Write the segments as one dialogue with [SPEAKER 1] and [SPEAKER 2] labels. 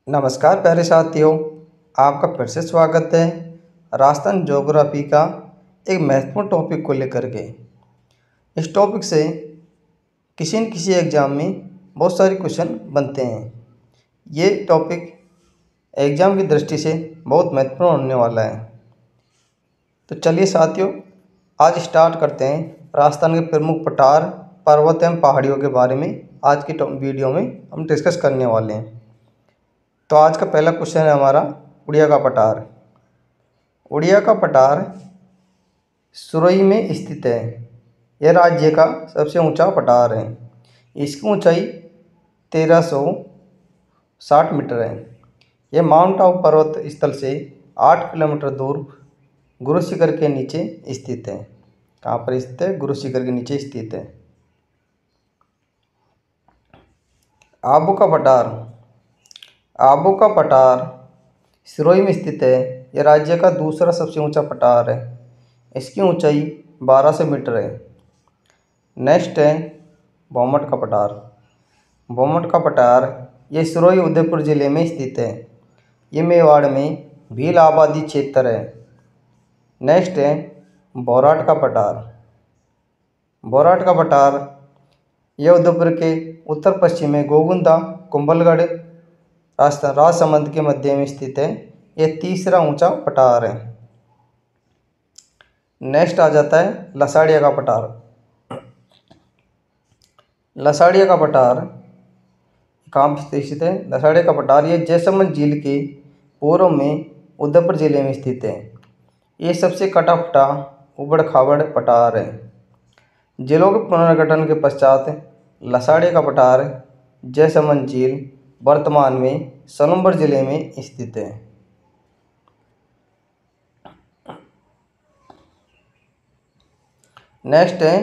[SPEAKER 1] नमस्कार प्यारे साथियों, आपका फिर से स्वागत है राजस्थान ज्योग्राफी का एक महत्वपूर्ण टॉपिक को लेकर के। इस टॉपिक से किसी न किसी एग्ज़ाम में बहुत सारे क्वेश्चन बनते हैं। ये टॉपिक एग्ज़ाम की दृष्टि से बहुत महत्वपूर्ण होने वाला है। तो चलिए साथियों, आज स्टार्ट करते हैं राजस्थान के प्रमुख पठार, पर्वत एवं पहाड़ियों के बारे में। आज की वीडियो में हम डिस्कस करने वाले हैं। तो आज का पहला क्वेश्चन है हमारा उड़िया का पठार। उड़िया का पठार सुरई में स्थित है। यह राज्य का सबसे ऊंचा पठार है। इसकी ऊंचाई 1360 मीटर है। यह माउंट आबू पर्वत स्थल से 8 किलोमीटर दूर गुरु शिखर के नीचे स्थित है। कहाँ पर स्थित है? गुरु शिखर के नीचे स्थित है। आबू का पठार। आबू का पठार सिरोही में स्थित है। यह राज्य का दूसरा सबसे ऊंचा पठार है। इसकी ऊंचाई 1200 मीटर है। नेक्स्ट है भौमट का पठार। भौमट का पठार ये सिरोही उदयपुर जिले में स्थित है। ये मेवाड़ में भील आबादी क्षेत्र है। नेक्स्ट है बोराट का पठार। बोराट का पठार यह उदयपुर के उत्तर पश्चिम में गोगुंदा कुंभलगढ़ राजसमंद के मध्य में स्थित है। यह तीसरा ऊंचा पठार है। नेक्स्ट आ जाता है लसाड़िया का पठार। लसाड़िया का पठार कहाँ स्थित है? लसाड़िया का पठार ये जैसलमेर झील के पूर्व में उदयपुर जिले में स्थित है। ये सबसे कटा फटा उबड़ खाबड़ पठार है। जिलों के पुनर्गठन के पश्चात लसाड़िया का पठार जैसलमेर झील वर्तमान में सोनभद्र जिले में स्थित है। नेक्स्ट है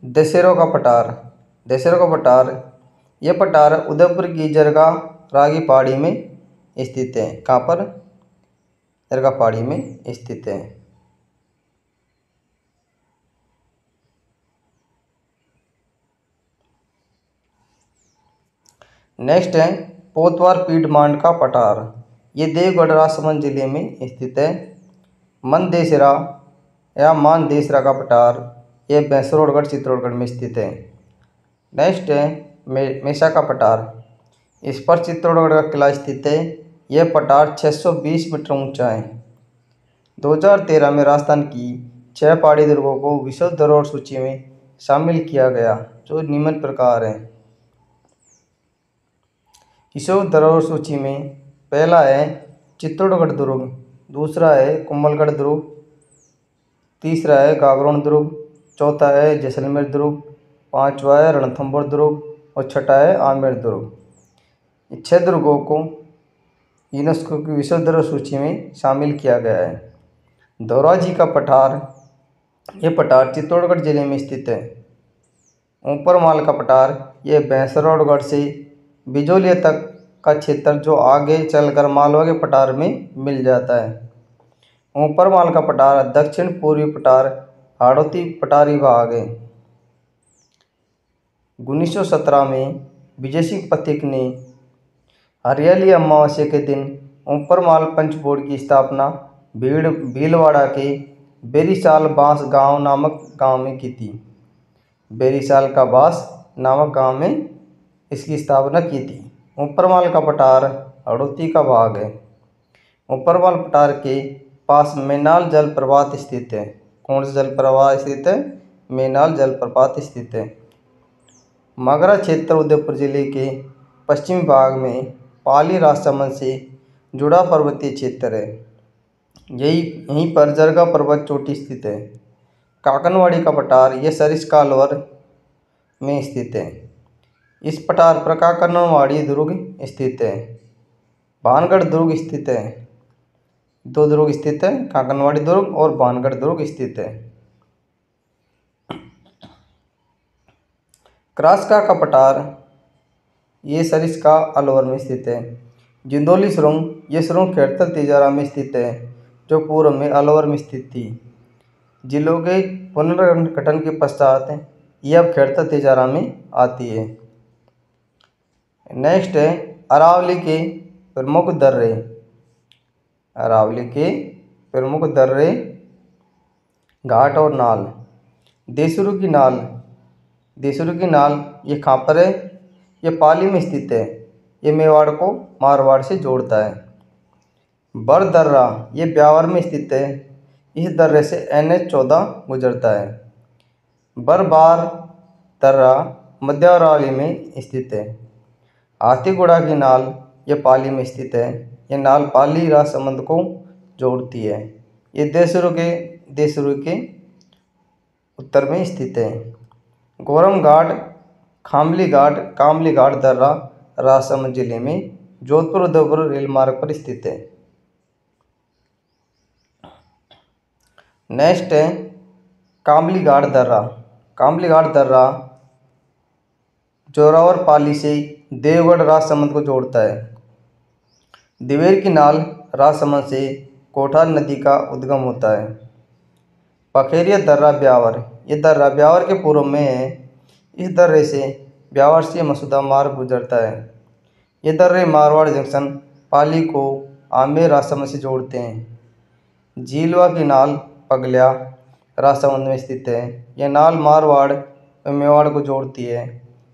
[SPEAKER 1] दशहरों का पठार। दशहरों का पठार यह पठार उदयपुर की जरगा रागी पहाड़ी में स्थित है। कहाँ पर? जरगा पहाड़ी में स्थित है। नेक्स्ट है पोतवार पीडमांड का पठार। ये देवगढ़ राजसमंद जिले में स्थित है। मनदेसरा या मानदेसरा का पठार यह भैंसरोडगढ़ चित्तौड़गढ़ में स्थित है। नेक्स्ट है मेसा का पठार। इस पर चित्तौड़गढ़ का किला स्थित है। यह पठार 620 मीटर ऊंचा है। 2013 में राजस्थान की 6 पहाड़ी दुर्गों को विश्व धरोहर सूची में शामिल किया गया, जो निम्न प्रकार है। विश्व धरोहर सूची में पहला है चित्तौड़गढ़ दुर्ग, दूसरा है कुंभलगढ़ दुर्ग, तीसरा है गागरोन दुर्ग, चौथा है जैसलमेर दुर्ग, पांचवा है रणथंभौर दुर्ग और छठा है आमेर दुर्ग। 6 दुर्गों को यूनेस्को की विश्व धरोहर सूची में शामिल किया गया है। धौराजी का पठार यह पठार चित्तौड़गढ़ जिले में स्थित है। ऊपरमाल का पठार यह भैंसरोडगढ़ से बिजोलिया तक का क्षेत्र जो आगे चलकर मालवा के पठार में मिल जाता है। ऊपरमाल का पठार दक्षिण पूर्वी पठार हाड़ौती पठार विभाग है। 1917 में विजय सिंह पथिक ने हरियाली अमावस्या के दिन ऊपरमाल पंच बोर्ड की स्थापना भीलवाड़ा के बेरीसाल बांस गांव नामक गांव में की थी। बेरीसाल का बांस नामक गांव में इसकी स्थापना की थी। ऊपरमाल का पठार हड़ौती का भाग है। ऊपरमाल पठार के पास मेनाल जलप्रपात स्थित है। कौन सा जलप्रपात स्थित है? मेनाल जलप्रपात स्थित है। मगरा क्षेत्र उदयपुर जिले के पश्चिमी भाग में पाली राजसमंद से जुड़ा पर्वतीय क्षेत्र है। यहीं पर जरगा पर्वत चोटी स्थित है। काकनवाड़ी का पठार यह सरिस्का अलवर में स्थित है। इस पठार पर काकनवाड़ी दुर्ग स्थित है। भानगढ़ दुर्ग स्थित है। 2 दुर्ग स्थित है, काकनवाड़ी दुर्ग और भानगढ़ दुर्ग स्थित है। क्रास्का का पठार ये सरिस्का अलवर में स्थित है। जिंदौली सुरंग ये सुरंग खेड़तल तिजारा में स्थित है, जो पूर्व में अलवर में स्थित थी। जिलों के पुनर्गठन के पश्चात यह अब खेड़तल तिजारा में आती है। नेक्स्ट है अरावली के प्रमुख दर्रे। अरावली के प्रमुख दर्रे, घाट और नाल। देसरू की नाल। देसरू की नाल ये कहाँ पर है? ये पाली में स्थित है। ये मेवाड़ को मारवाड़ से जोड़ता है। बर दर्रा ये ब्यावर में स्थित है। इस दर्रे से NH-14 गुजरता है। बरबार दर्रा मध्य अरावली में स्थित है। हाथीगुड़ा की नाल ये पाली में स्थित है। ये नाल पाली राजसमंद को जोड़ती है। ये देसरू के उत्तर में स्थित है। गोरम घाट, कामली घाट दर्रा राजसमंद जिले में जोधपुर उदयपुर रेल मार्ग पर स्थित है। नेक्स्ट है कामली घाट दर्रा। कामली घाट दर्रा जोरावर पाली से देवगढ़ राजसमंद को जोड़ता है। दिवेर की नाल राजसमंद से कोठार नदी का उद्गम होता है। पखेरिया दर्रा ब्यावर, ये दर्रा ब्यावर के पूर्व में है। इस दर्रे से ब्यावर से मसूदा मार्ग गुजरता है। ये दर्रे मारवाड़ जंक्शन पाली को आमेर राजसमंद से जोड़ते हैं। झीलवा की नाल पगलिया राजसमंद में स्थित है। यह नाल मारवाड़ और मेवाड़ को जोड़ती है।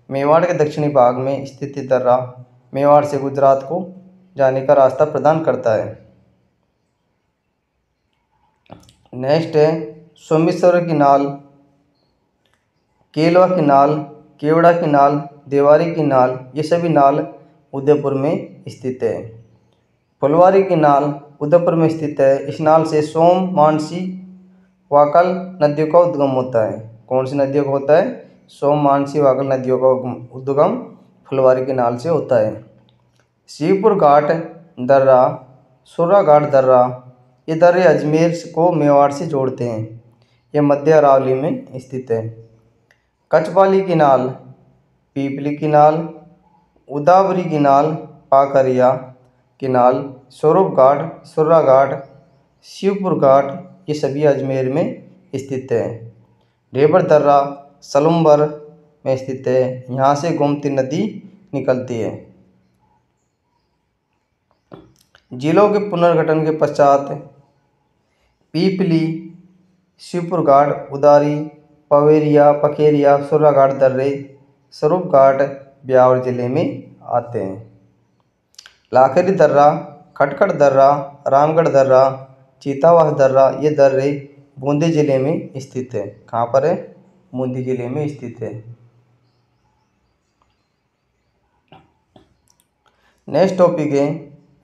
[SPEAKER 1] मेवाड़ के दक्षिणी भाग में स्थित दर्रा मेवाड़ से गुजरात को जाने का रास्ता प्रदान करता है। नेक्स्ट है सोमेश्वर की नाल, केलवा की नाल, केवड़ा की नाल, देवारी की नाल, ये सभी नाल उदयपुर में स्थित है। फुलवारी की नाल उदयपुर में स्थित है। इस नाल से सोम, मानसी, वाकल नदियों का उद्गम होता है। कौन सी नदियों का होता है? सोम, मानसी, वाकल नदियों का उद्गम फुलवारी की नाल से होता है। शिवपुर घाट दर्रा, सुर्रा घाट दर्रा, ये दर्रे अजमेर को मेवाड़ से जोड़ते हैं। ये मध्य अरावली में स्थित है। कचवाली की नाल, पीपली की नाल, उदावरी की नाल, पाखरिया की नाल, स्वरूप घाट, सुर्रा घाट, शिवपुर घाट, ये सभी अजमेर में स्थित है। ढेबर दर्रा सलुम्बर में स्थित है। यहाँ से गोमती नदी निकलती है। जिलों के पुनर्गठन के पश्चात पीपली, शिवपुर घाट, उदारी, पखेरिया, सुर्रा घाट दर्रे स्वरूप घाट ब्यावर जिले में आते हैं। लाखेरी दर्रा, खटखट दर्रा, रामगढ़ दर्रा, चीतावास दर्रा, ये दर्रे बूंदी जिले में स्थित है। कहाँ पर है? बूंदी जिले में स्थित है। नेक्स्ट टॉपिक है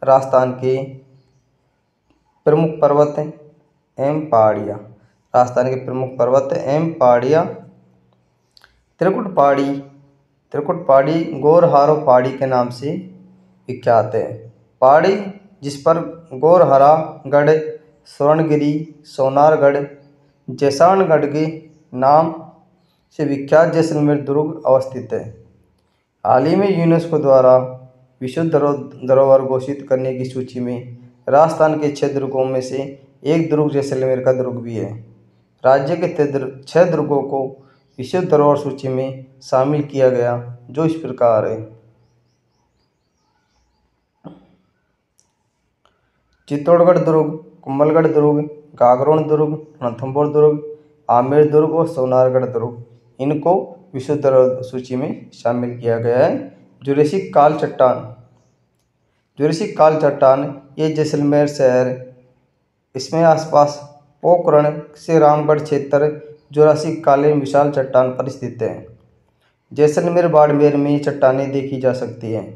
[SPEAKER 1] राजस्थान के प्रमुख पर्वत एवं पहाड़ियाँ। राजस्थान के प्रमुख पर्वत एवं पहाड़ियाँ। त्रिकुट पहाड़ी गौरहारो पहाड़ी के नाम से विख्यात है। पहाड़ी जिस पर गौरहरा गढ़, स्वर्णगिरी, सोनारगढ़, जैसाणगढ़ के नाम से विख्यात जैसलमेर दुर्ग अवस्थित है। हाल ही में यूनेस्को द्वारा विश्व धरोहर घोषित करने की सूची में राजस्थान के 6 दुर्गों में से एक दुर्ग जैसलमेर का दुर्ग भी है। राज्य के 6 दुर्गों को विश्व धरोहर सूची में शामिल किया गया, जो इस प्रकार है। चित्तौड़गढ़ दुर्ग, कुंभलगढ़ दुर्ग, गागरोन दुर्ग, रणथंभौर दुर्ग, आमेर दुर्ग और सोनारगढ़ दुर्ग, इनको विश्व धरोहर सूची में शामिल किया गया है। जुरासिक काल चट्टान ये जैसलमेर शहर, इसमें आसपास पोखरण से रामगढ़ क्षेत्र जुरासिक कालीन विशाल चट्टान पर स्थित है। जैसलमेर बाड़मेर में ये चट्टानें देखी जा सकती हैं।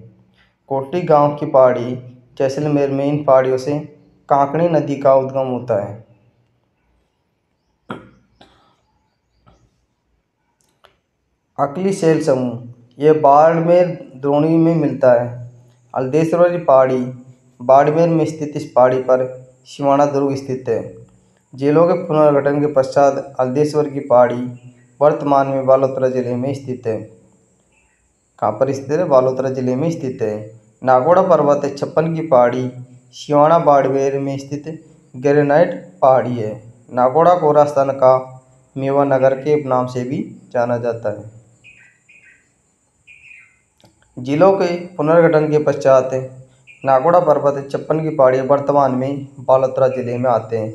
[SPEAKER 1] कोटी गांव की पहाड़ी जैसलमेर में, इन पहाड़ियों से कांकणी नदी का उद्गम होता है। अकली शैल समूह ये बाड़मेर द्रोणी में मिलता है। हल्देश्वरी पहाड़ी बाड़मेर में स्थित इस पहाड़ी पर सिवाना दुर्ग स्थित है। जिलों के पुनर्गठन के पश्चात हल्देश्वर की पहाड़ी वर्तमान में बालोतरा जिले में स्थित है। कहाँ पर स्थित है? बालोतरा जिले में स्थित है। नागौड़ा पर्वत 56 की पहाड़ी सिवाना बाड़मेर में स्थित ग्रेनाइट पहाड़ी है। नागौड़ा को राजस्थान का मेवा नगर के नाम से भी जाना जाता है। जिलों के पुनर्गठन के पश्चात नागौड़ा पर्वत 56 की पहाड़ी वर्तमान में बालोतरा जिले में आते हैं।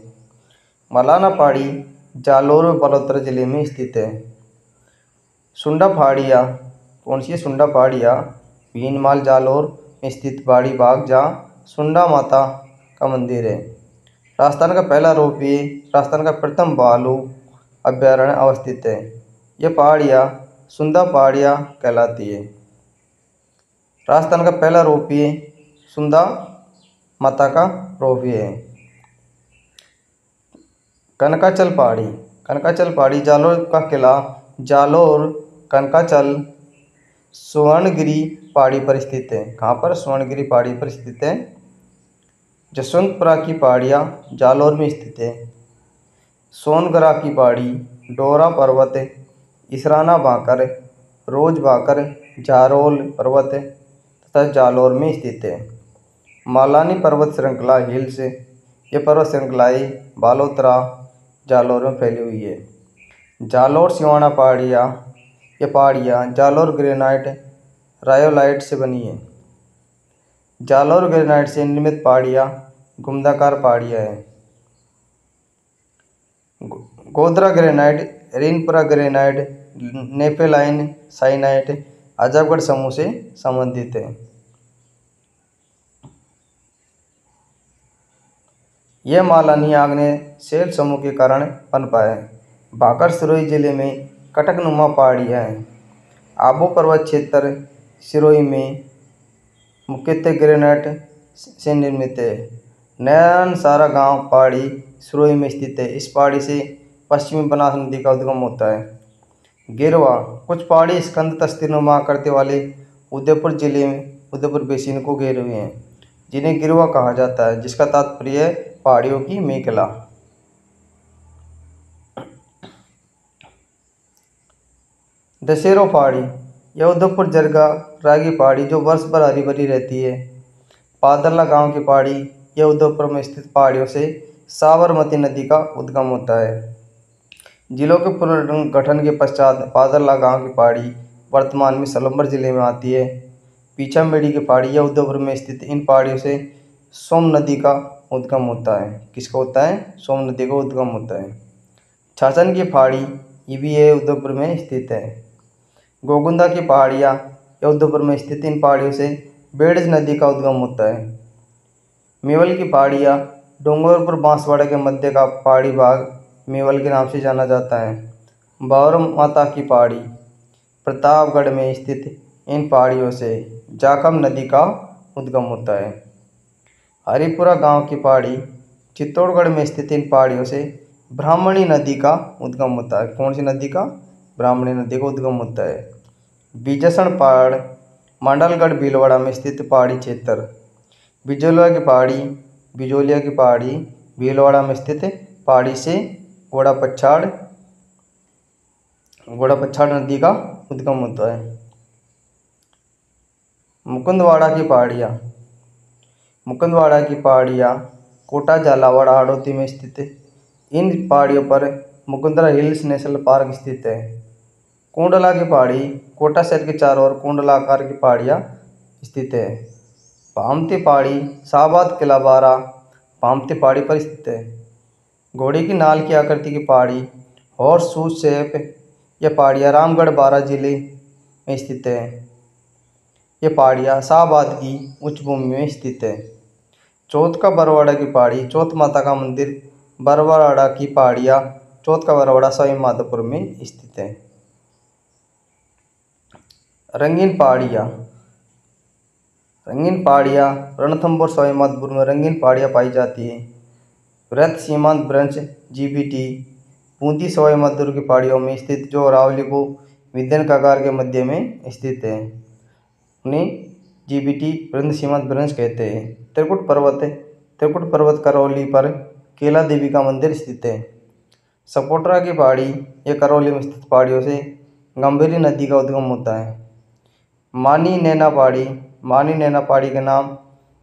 [SPEAKER 1] मलाना पहाड़ी जालोर व बालोतरा जिले में स्थित है। सुंडा पहाड़ियाँ कौन सी है? सुंडा पहाड़ियाँ भीनमाल जालोर में स्थित पहाड़ी भाग जहाँ सुंडा माता का मंदिर है। राजस्थान का पहला रोपवे राजस्थान का प्रथम भालू अभ्यारण्य अवस्थित है। यह पहाड़ियाँ सुंडा पहाड़ियाँ कहलाती है। राजस्थान का पहला रोपवे सुंडा माता का रोपवे है। कनकाचल पहाड़ी जालोर का किला जालोर कनकाचल स्वर्णगिरी पहाड़ी पर स्थित है। कहाँ पर? स्वर्णगिरी पहाड़ी पर स्थित है। जसवंतपुरा की पहाड़ियाँ जालोर में स्थित है। सोनगरा की पहाड़ी डोरा पर्वत इसराना भाकर रोज भाकर जारोल पर्वत तथा जालोर में स्थित है। मालानी पर्वत श्रृंखला हिल्स ये पर्वत श्रृंखलाएँ बालोतरा जालोर में फैली हुई है। जालोर सिवाना पहाड़ियाँ ये पहाड़ियाँ जालोर ग्रेनाइट रायोलाइट से बनी है। जालोर ग्रेनाइट से निर्मित पहाड़ियाँ गुम्दाकार पहाड़ियाँ हैं। गोधरा ग्रेनाइट रेनपुरा ग्रेनाइट नेपेलाइन साइनाइट अजबगढ़ समूह से संबंधित है। यह मालानी आग्नेय शैल समूह के कारण पनपा है। भाकर सिरोही जिले में कटकनुमा पहाड़ियाँ हैं। आबू पर्वत क्षेत्र सिरोही में मुख्यतः ग्रेनाइट से निर्मित है। नयन सारा गांव पहाड़ी सिरोही में स्थित है। इस पहाड़ी से पश्चिमी बनास नदी का उद्गम होता है। गिरवा कुछ पहाड़ी स्कंद तस्तीनुमा आकृति वाले उदयपुर जिले में उदयपुर बेसिन को घेरे हुए हैं, जिन्हें गिरवा कहा जाता है, जिसका तात्पर्य है पहाड़ियों की मेखला। दशहरा पहाड़ी यह उदयपुर जरगा रागी पहाड़ी जो वर्ष भर हरी भरी रहती है। पादरला गांव की पहाड़ी यह उदयपुर में स्थित पहाड़ियों से साबरमती नदी का उद्गम होता है। जिलों के पुनर्गठन के पश्चात पादरला गांव की पहाड़ी वर्तमान में सलम्बर जिले में आती है। पीछामेड़ी की पहाड़ी यह उदयपुर में स्थित इन पहाड़ियों से सोम नदी का उद्गम होता है। किसका होता है? सोम नदी का उद्गम होता है। छाछन की पहाड़ी ये भी है उदयपुर में स्थित है। गोगुंदा की पहाड़ियाँ यह उदयपुर में स्थित इन पहाड़ियों से बेड़ज नदी का उद्गम होता है। मेवल की पहाड़ियाँ डूंगरपुर बांसवाड़ा के मध्य का पहाड़ी भाग मेवल के नाम से जाना जाता है। बावरम माता की पहाड़ी प्रतापगढ़ में स्थित इन पहाड़ियों से जाखम नदी का उद्गम होता है। हरिपुरा गांव की पहाड़ी चित्तौड़गढ़ में स्थित इन पहाड़ियों से ब्राह्मणी नदी का उद्गम होता है। कौन सी नदी का? ब्राह्मणी नदी का उद्गम होता है। बीजासन पहाड़ मंडलगढ़ भीलवाड़ा में स्थित पहाड़ी क्षेत्र। बिजोलिया की पहाड़ी भीलवाड़ा में स्थित पहाड़ी से घोड़ा पच्छाड़ नदी का उद्गम होता है। मुकुंदवाड़ा की पहाड़ियाँ कोटा झालावाड़ हाड़ौती में स्थित इन पहाड़ियों पर मुकुंदरा हिल्स नेशनल पार्क स्थित है। कुंडला की पहाड़ी कोटा शहर के चारों ओर कुंडला आकार की पहाड़ियाँ स्थित है। भामती पहाड़ी शाहबाद किला बारा भामती पहाड़ी पर स्थित है। घोड़े की नाल की आकृति की पहाड़ी हॉर्स शू शेप यह पहाड़ियाँ रामगढ़ बारा जिले में स्थित है। ये पहाड़ियाँ शाहबाद की उच्च भूमि में स्थित है। चौथ का बरवाड़ा की पहाड़ी चौथ माता का मंदिर बरवाड़ा की पहाड़ियाँ चौथ का बरवाड़ा सवाई माधोपुर में स्थित है। रंगीन पहाड़ियाँ रणथंभौर सवाई माधोपुर में रंगीन पहाड़ियाँ पाई जाती हैं। वृत्त सीमांत ब्रंच जीबीटी बूंदी सवाई माधोपुर की पहाड़ियों में स्थित जो अरावली को विंध्य कगार के मध्य में स्थित है, उन्हें जीबीटी वृत्त सीमांत ब्रंच कहते हैं। त्रिकुट पर्वत करौली पर केला देवी का मंदिर स्थित है। सपोटरा की पहाड़ी यह करौली में स्थित पहाड़ियों से गंभीरी नदी का उद्गम होता है। मानी नैना पहाड़ी के नाम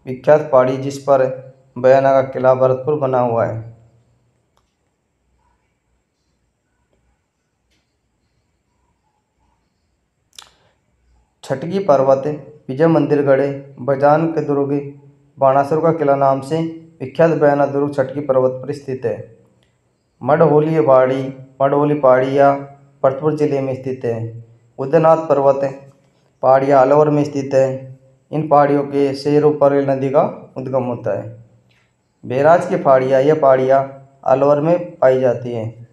[SPEAKER 1] विख्यात पहाड़ी जिस पर बयाना का किला भरतपुर बना हुआ है। छटकी पर्वत विजय मंदिरगढ़ बजान के दुर्ग बाणासुर का किला नाम से विख्यात बयाना दुर्ग छटकी पर्वत पर स्थित है। मढ़ोली पहाड़ियाँ भरतपुर जिले में स्थित है। उदयनाथ पर्वत पहाड़ियाँ अलवर में स्थित है। इन पहाड़ियों के शेरों पर नदी का उद्गम होता है। बैराज की पहाड़ियाँ, यह पहाड़ियाँ अलवर में पाई जाती हैं।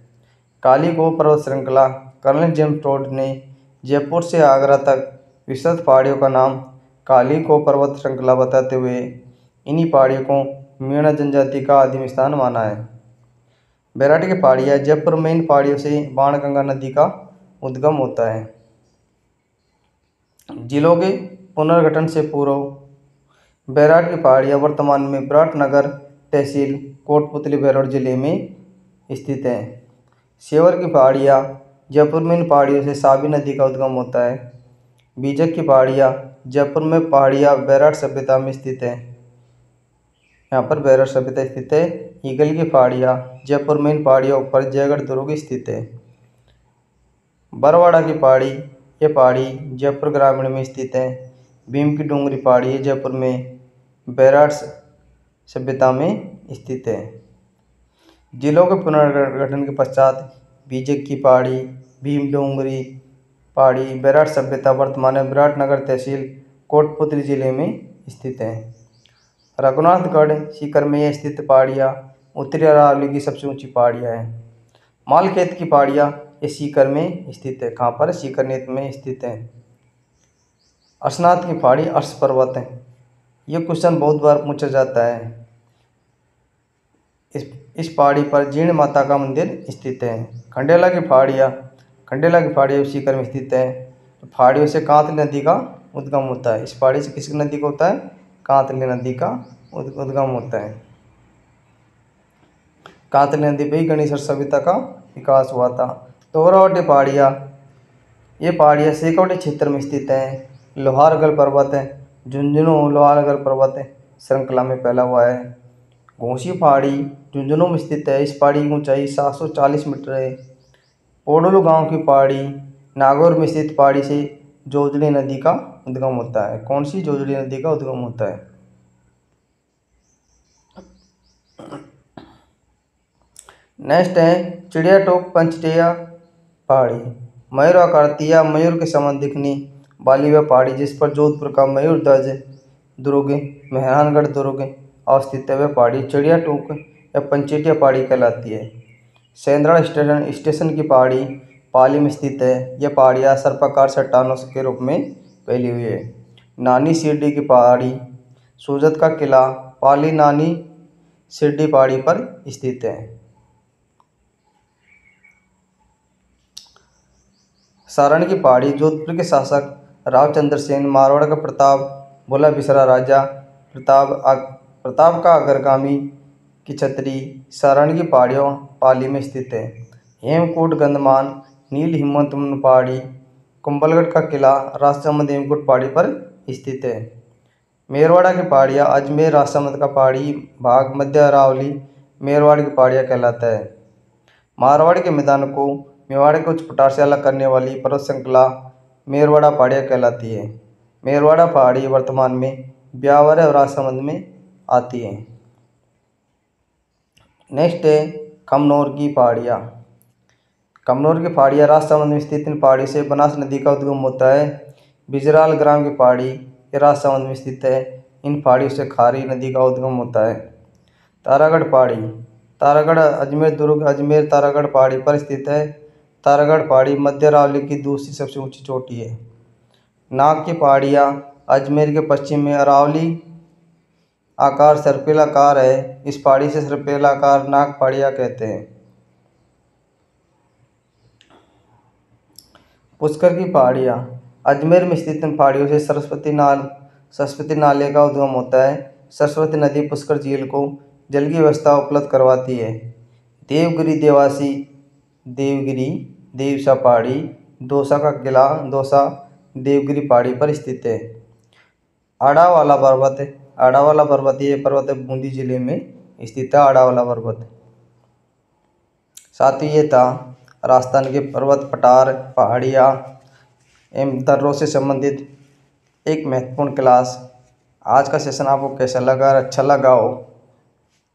[SPEAKER 1] काली को पर्वत श्रृंखला कर्नल जेम्स टोड ने जयपुर से आगरा तक विस्तृत पहाड़ियों का नाम काली को पर्वत श्रृंखला बताते हुए इन्हीं पहाड़ियों को मीणा जनजाति का आदिम स्थान माना है। बैराट की पहाड़ियाँ जयपुर में इन पहाड़ियों से बाणगंगा नदी का उद्गम होता है। जिलों के पुनर्गठन से पूर्व बैराट की पहाड़ियाँ वर्तमान में विराटनगर तहसील कोटपुतली बैराट जिले में स्थित हैं। सेवर की पहाड़ियाँ जयपुर में इन पहाड़ियों से साबी नदी का उद्गम होता है। बीजक की पहाड़ियाँ जयपुर में पहाड़ियाँ बैराट सभ्यता में स्थित है। यहाँ पर बैराट सभ्यता स्थित है। ईगल की पहाड़ियाँ जयपुर में इन पहाड़ियों पर जयगढ़ दुर्ग स्थित है। बरवाड़ा की पहाड़ी, यह पहाड़ी जयपुर ग्रामीण में स्थित है। भीम की डूंगरी पहाड़ी जयपुर में बैराट सभ्यता में स्थित है। जिलों के पुनर्गठन के पश्चात बीजक की पहाड़ी, भीम डूंगरी पहाड़ी बैराट सभ्यता वर्तमान में विराटनगर तहसील कोटपुतली जिले में स्थित है। रघुनाथगढ़ सीकर में स्थित पहाड़ियाँ उत्तरी अरावली की सबसे ऊंची पहाड़ियाँ हैं। मालखेत की पहाड़ियाँ ये सीकर में स्थित है। कहाँ पर? सीकर नेत में स्थित है। अर्शनाथ की पहाड़ी अर्श पर्वत है। ये क्वेश्चन बहुत बार पूछा जाता है। इस पहाड़ी पर जीर्ण माता का मंदिर स्थित है। खंडेला की पहाड़ियाँ सीकर में स्थित है। तो पहाड़ियों से कांतली नदी का उद्गम होता है। इस पहाड़ी से किस नदी का होता है? कांतली नदी का उद्गम होता है। कांतली नदी पे ही गणेश सभ्यता का विकास हुआ था। तोरावटी पहाड़ियाँ, ये पहाड़ियाँ शेखावटी क्षेत्र में स्थित हैं। लोहारगढ़ पर्वत है, झुंझुनू लोहारगढ़ पर्वत श्रृंखला में फैला हुआ है। घोंसी पहाड़ी झुंझुनू में स्थित है। इस पहाड़ी की ऊंचाई 740 मीटर है। पोडलू गांव की पहाड़ी नागौर में स्थित पहाड़ी से जोजड़ी नदी का उद्गम होता है। कौन सी? जोजड़ी नदी का उद्गम होता है। नेक्स्ट है चिड़ियाटोप पंचटेया पहाड़ी। मयूर आकृति या मयूर के समान दिखने वाली वह पहाड़ी जिस पर जोधपुर का मयूर ध्वज दुर्ग मेहरानगढ़ दुर्ग अवस्थित है, वह पहाड़ी चिड़ियाटोप या पंचटेया पहाड़ी कहलाती है। सेंद्रा स्टेशन की पहाड़ी पाली में स्थित है। यह पहाड़ियाँ सर्पाकार चट्टानों के रूप में फैली हुई है। नानी शिरडी की पहाड़ी सूजत का किला पाली नानी शिरडी पहाड़ी पर स्थित है। सारण की पहाड़ी जोधपुर के शासक रावचंद्र सेन मारवाड़ का प्रताप भोला बिसरा राजा प्रताप का अग्रगामी की छतरी सारण की पहाड़ियों पाली में स्थित है। हेमकूट गंधमान नील हिम्मत पहाड़ी कुंभलगढ़ का किला राजसमंद हेमकूट पहाड़ी पर स्थित है। मेरवाड़ा की पहाड़ियाँ अजमेर राजसमंद का पहाड़ी भाग मध्य अरावली मेरवाड़ की पहाड़ियाँ कहलाता है। मारवाड़ के मैदान को मेवाड़ के उच्च पठार से अलग करने वाली पर्वत श्रृंखला मेरवाड़ा पहाड़ियाँ कहलाती है। मेरवाड़ा पहाड़ी वर्तमान में ब्यावर और राजसमंद में आती है। नेक्स्ट है कमनौर की पहाड़ियाँ। कमनौर की पहाड़ियाँ राजसमंद में स्थित इन पहाड़ी से बनास नदी का उद्गम होता है। बिजराल ग्राम की पहाड़ी ये राजसमंद में स्थित है। इन पहाड़ियों से खारी नदी का उद्गम होता है। तारागढ़ पहाड़ी तारागढ़ अजमेर दुर्ग अजमेर तारागढ़ पहाड़ी पर स्थित है। तारागढ़ पहाड़ी मध्य अरावली की दूसरी सबसे ऊंची चोटी है। नाग की पहाड़ियाँ अजमेर के पश्चिम में अरावली आकार सर्पिलाकार है। इस पहाड़ी से सर्पिलाकार नाग पहाड़ियाँ कहते हैं। पुष्कर की पहाड़ियाँ अजमेर में स्थित इन पहाड़ियों से सरस्वती नाले का उद्गम होता है। सरस्वती नदी पुष्कर झील को जल की व्यवस्था उपलब्ध करवाती है। देवगिरी देवसा पहाड़ी दौसा का किला दौसा देवगिरी पहाड़ी पर स्थित है। आड़ावाला पर्वत ये पर्वत बूंदी जिले में स्थित है। आड़ावाला पर्वत साथ ही ये था राजस्थान के पर्वत पठार पहाड़ियाँ एवं दर्रों से संबंधित एक महत्वपूर्ण क्लास। आज का सेशन आपको कैसा लगा? अगर अच्छा लगा हो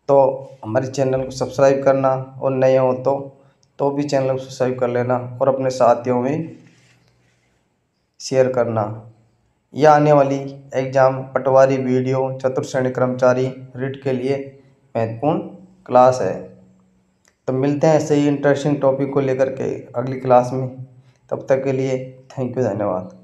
[SPEAKER 1] तो हमारे चैनल को सब्सक्राइब करना, और नए हो तो भी चैनल को सब्सक्राइब कर लेना और अपने साथियों में शेयर करना। यह आने वाली एग्ज़ाम पटवारी वीडियो चतुर्थ कर्मचारी रीट के लिए महत्वपूर्ण क्लास है। तो मिलते हैं ऐसे ही इंटरेस्टिंग टॉपिक को लेकर के अगली क्लास में। तब तक के लिए थैंक यू, धन्यवाद।